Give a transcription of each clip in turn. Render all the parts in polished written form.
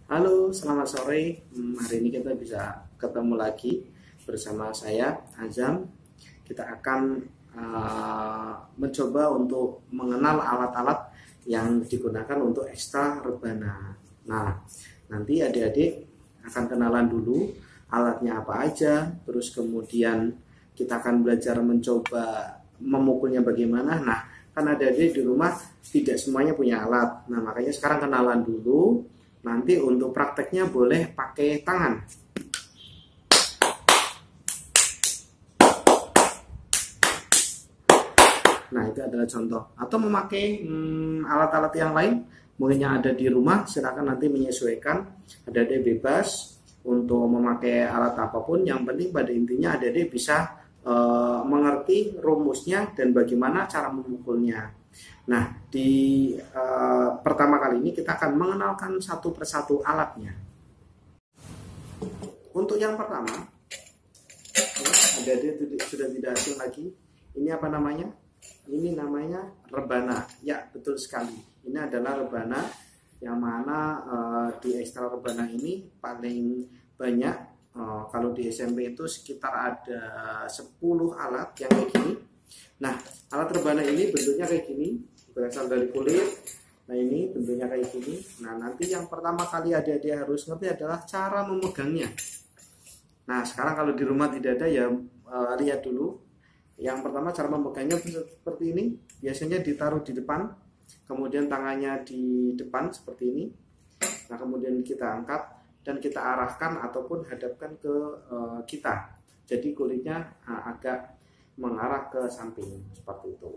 Halo, selamat sore. Hari ini kita bisa ketemu lagi bersama saya, Azam. Kita akan mencoba untuk mengenal alat-alat yang digunakan untuk ekstra rebana. Nah, nanti adik-adik akan kenalan dulu alatnya apa aja, terus kemudian kita akan belajar mencoba memukulnya bagaimana. Nah, kan adik-adik di rumah tidak semuanya punya alat. Nah, makanya sekarang kenalan dulu. Nanti untuk prakteknya boleh pakai tangan. Nah, itu adalah contoh. Atau memakai alat-alat yang lain, mungkin yang ada di rumah, silakan nanti menyesuaikan. Adik-adik bebas untuk memakai alat apapun. Yang penting pada intinya adik-adik bisa mengerti rumusnya dan bagaimana cara memukulnya. Nah, di pertama kali ini kita akan mengenalkan satu persatu alatnya. Untuk yang pertama, adik-adik sudah tidak asing lagi. Ini apa namanya? Ini namanya rebana. Ya, betul sekali. Ini adalah rebana yang mana di ekstra rebana ini paling banyak. Kalau di SMP itu sekitar ada 10 alat yang kayak gini. Nah, alat rebana ini bentuknya kayak gini, berasal dari kulit. Nah, ini bentuknya kayak gini. Nah, nanti yang pertama kali adik-adik harus ngerti adalah cara memegangnya. Nah, sekarang kalau di rumah tidak ada ya lihat dulu. Yang pertama cara memegangnya seperti ini. Biasanya ditaruh di depan, kemudian tangannya di depan seperti ini. Nah, kemudian kita angkat dan kita arahkan ataupun hadapkan ke kita. Jadi kulitnya agak mengarah ke samping seperti itu.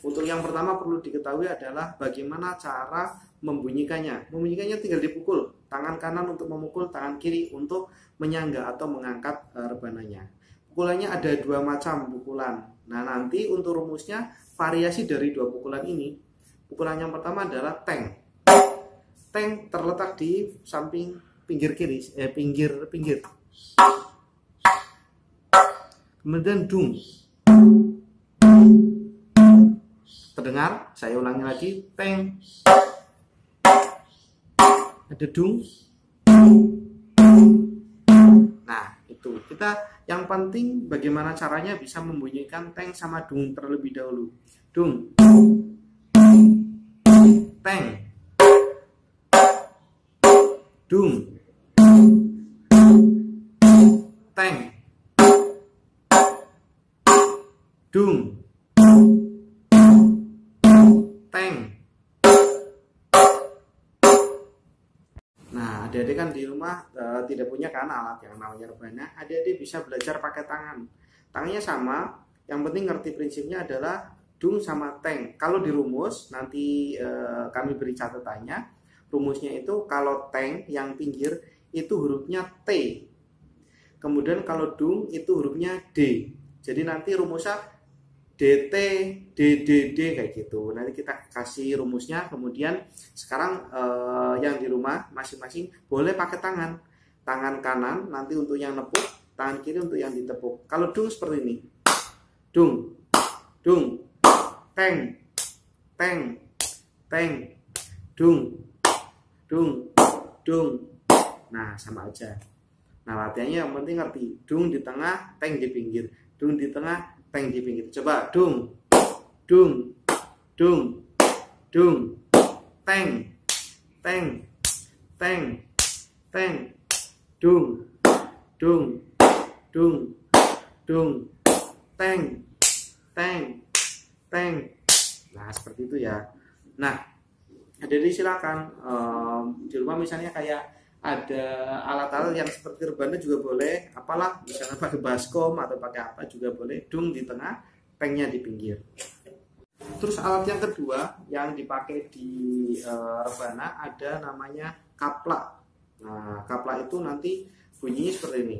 Untuk yang pertama perlu diketahui adalah bagaimana cara membunyikannya. Membunyikannya tinggal dipukul. Tangan kanan untuk memukul, tangan kiri untuk menyangga atau mengangkat rebananya. Pukulannya ada 2 macam pukulan. Nah, nanti untuk rumusnya variasi dari 2 pukulan ini. Pukulan yang pertama adalah teng. Teng terletak di samping pinggir kiri, pinggir. Kemudian dung. Terdengar? Saya ulangi lagi. Teng. Ada dung. Nah, itu. Kita yang penting bagaimana caranya bisa membunyikan teng sama dung terlebih dahulu. Dung. Teng. Dung. Teng. Dung. Teng. Nah, adik-adik kan di rumah tidak punya kan alat yang namanya rebana. Adik-adik bisa belajar pakai tangan. Tangannya sama, yang penting ngerti prinsipnya adalah dung sama teng. Kalau di rumus nanti kami beri catatannya. Rumusnya itu kalau teng yang pinggir itu hurufnya T. Kemudian kalau dung itu hurufnya D. Jadi nanti rumusnya DT, DDD kayak gitu. Nanti kita kasih rumusnya. Kemudian sekarang yang di rumah masing-masing boleh pakai tangan. Tangan kanan nanti untuk yang nepuk, tangan kiri untuk yang ditepuk. Kalau dung seperti ini. Dung, dung, teng, teng, teng, dung, dung, dung. Nah, sama aja. Nah, latihannya yang penting ngerti. Dung di tengah, teng di pinggir. Dung di tengah, teng di pinggir. Coba dung, dung, dung, dung, teng, teng, teng, teng, dung, dung, dung, dung, teng, teng, teng. Nah, seperti itu ya. Nah, jadi silakan di rumah misalnya kayak ada alat-alat yang seperti rebana juga boleh, apalah misalnya pakai baskom atau pakai apa juga boleh. Dung di tengah, tengnya di pinggir. Terus alat yang kedua yang dipakai di rebana ada namanya kaplak. Nah, kaplak itu nanti bunyinya seperti ini.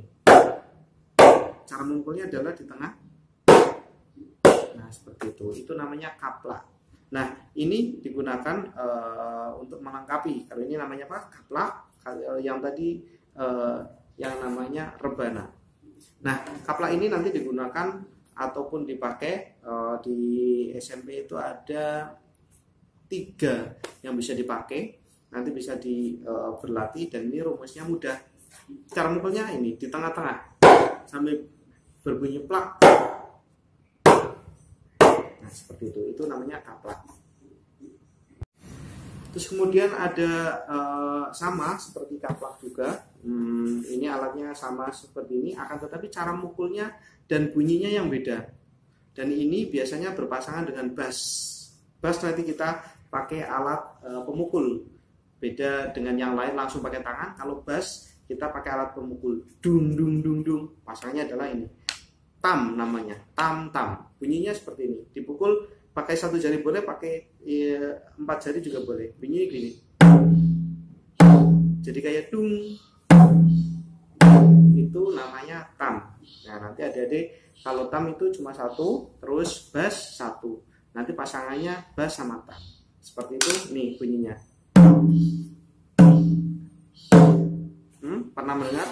Cara memukulnya adalah di tengah. Nah, seperti itu. Itu namanya kaplak. Nah, ini digunakan untuk melengkapi. Kalau ini namanya apa? Kaplak. Yang tadi yang namanya rebana. Nah, kaplak ini nanti digunakan ataupun dipakai di SMP itu ada 3 yang bisa dipakai. nanti bisa berlatih, dan ini rumusnya mudah. Cara mukulnya ini di tengah-tengah sambil berbunyi plak. Nah, seperti itu namanya kaplak. Terus kemudian ada sama seperti kaplak juga. Ini alatnya sama seperti ini, akan tetapi cara mukulnya dan bunyinya yang beda. Dan ini biasanya berpasangan dengan bass. Bass nanti kita pakai alat pemukul. Beda dengan yang lain langsung pakai tangan. Kalau bass kita pakai alat pemukul. Dung dung dung dung. Pasangannya adalah ini. Tam namanya. Tam tam. Bunyinya seperti ini. Dipukul pakai 1 jari boleh, pakai 4 jari juga boleh. Bunyinya gini. Jadi kayak dung. Itu namanya tam. Nah, nanti adik-adik kalau tam itu cuma 1, terus bass 1. Nanti pasangannya bass sama tam. Seperti itu nih bunyinya. Pernah mendengar?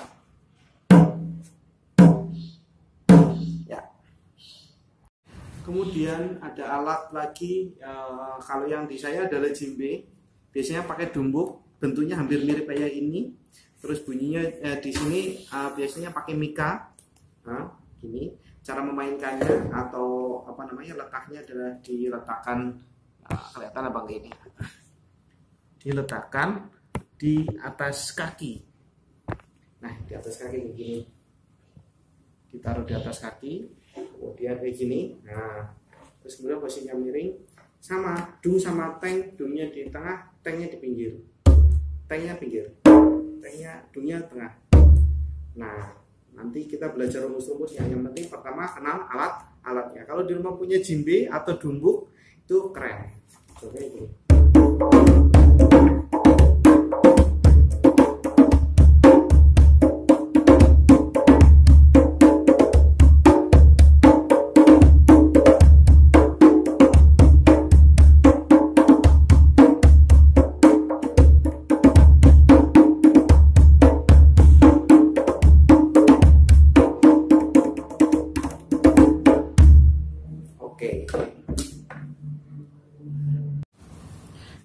Ya. Kemudian ada alat lagi, kalau yang di saya adalah djembe. Biasanya pakai dumbuk, bentuknya hampir mirip kayak ini. Terus bunyinya di sini biasanya pakai mika. Nah, gini. Cara memainkannya atau apa namanya, letaknya adalah diletakkan, kelihatan abang ini. Diletakkan di atas kaki. Nah, di atas kaki begini. Ditaruh di atas kaki, kemudian kayak gini. Nah, terus kemudian posisinya miring. Sama, dung sama teng, dungnya di tengah, tengnya di pinggir. Tengnya pinggir. Tengnya, dungnya tengah. Nah, nanti kita belajar rumus-rumusnya. Yang penting pertama kenal alatnya. Kalau di rumah punya djembe atau dumbuk itu keren. Coba ini.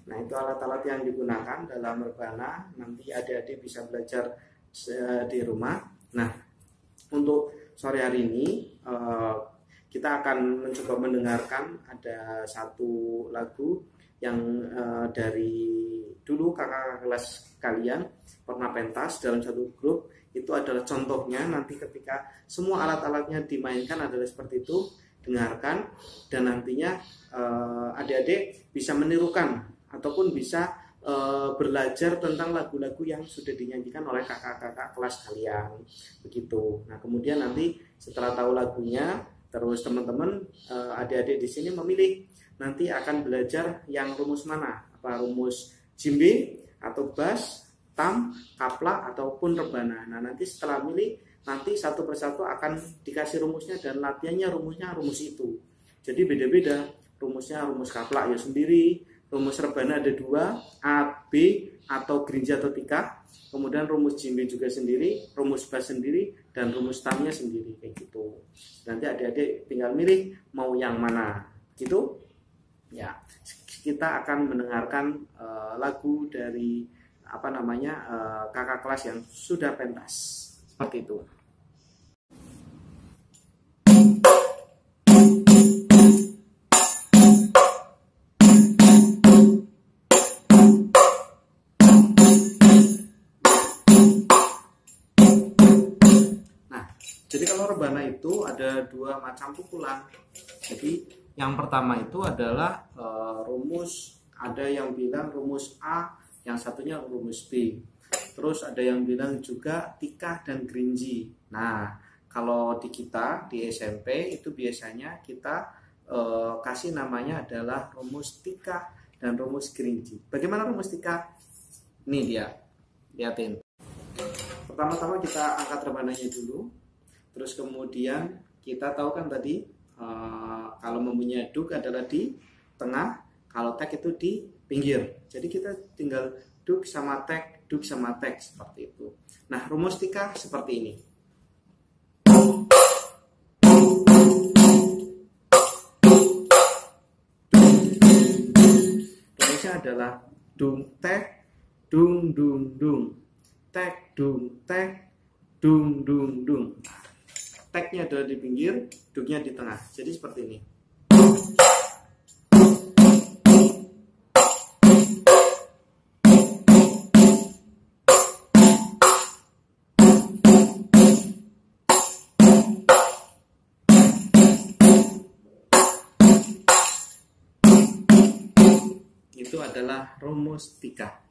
Nah, itu alat-alat yang digunakan dalam rebana. Nanti adik-adik bisa belajar di rumah. Nah, untuk sore hari ini kita akan mencoba mendengarkan ada satu lagu yang dari dulu kakak kelas kalian pernah pentas dalam satu grup. Itu adalah contohnya. Nanti ketika semua alat-alatnya dimainkan adalah seperti itu, dengarkan, dan nantinya adik-adik bisa menirukan ataupun bisa belajar tentang lagu-lagu yang sudah dinyanyikan oleh kakak-kakak kelas kalian, begitu. Nah, kemudian nanti setelah tahu lagunya, terus teman-teman adik-adik di sini memilih nanti akan belajar yang rumus mana, apa rumus djembe atau bass, tam, kaplak ataupun rebana. Nah, nanti setelah milih, nanti satu persatu akan dikasih rumusnya dan latihannya rumusnya rumus itu. Jadi beda-beda. Rumusnya rumus kaplak ya sendiri, rumus rebana ada 2, A, B atau gerinji atau tika. Kemudian rumus djembe juga sendiri, rumus bass sendiri, dan rumus tamnya sendiri, kayak gitu. Nanti adik-adik tinggal milih mau yang mana, gitu. Ya, kita akan mendengarkan lagu dari apa namanya kakak kelas yang sudah pentas, seperti itu. Jadi kalau rebana itu ada 2 macam pukulan. Jadi yang pertama itu adalah rumus, ada yang bilang rumus A, yang satunya rumus B. Terus ada yang bilang juga tikah dan gerinji. Nah, kalau di kita di SMP itu biasanya kita kasih namanya adalah rumus tikah dan rumus gerinji. Bagaimana rumus tikah? Nih dia, lihatin. Pertama-tama kita angkat rebananya dulu. Terus kemudian kita tahu kan tadi kalau mempunyai duk adalah di tengah, kalau tek itu di pinggir. Jadi kita tinggal duk sama tek seperti itu. Nah, rumus tikah seperti ini. Rumusnya adalah dung tek dung dung dung, tek dung tek, dung dung dung. Teknya adalah di pinggir, dungnya di tengah. Jadi seperti ini. Itu adalah rumus 3.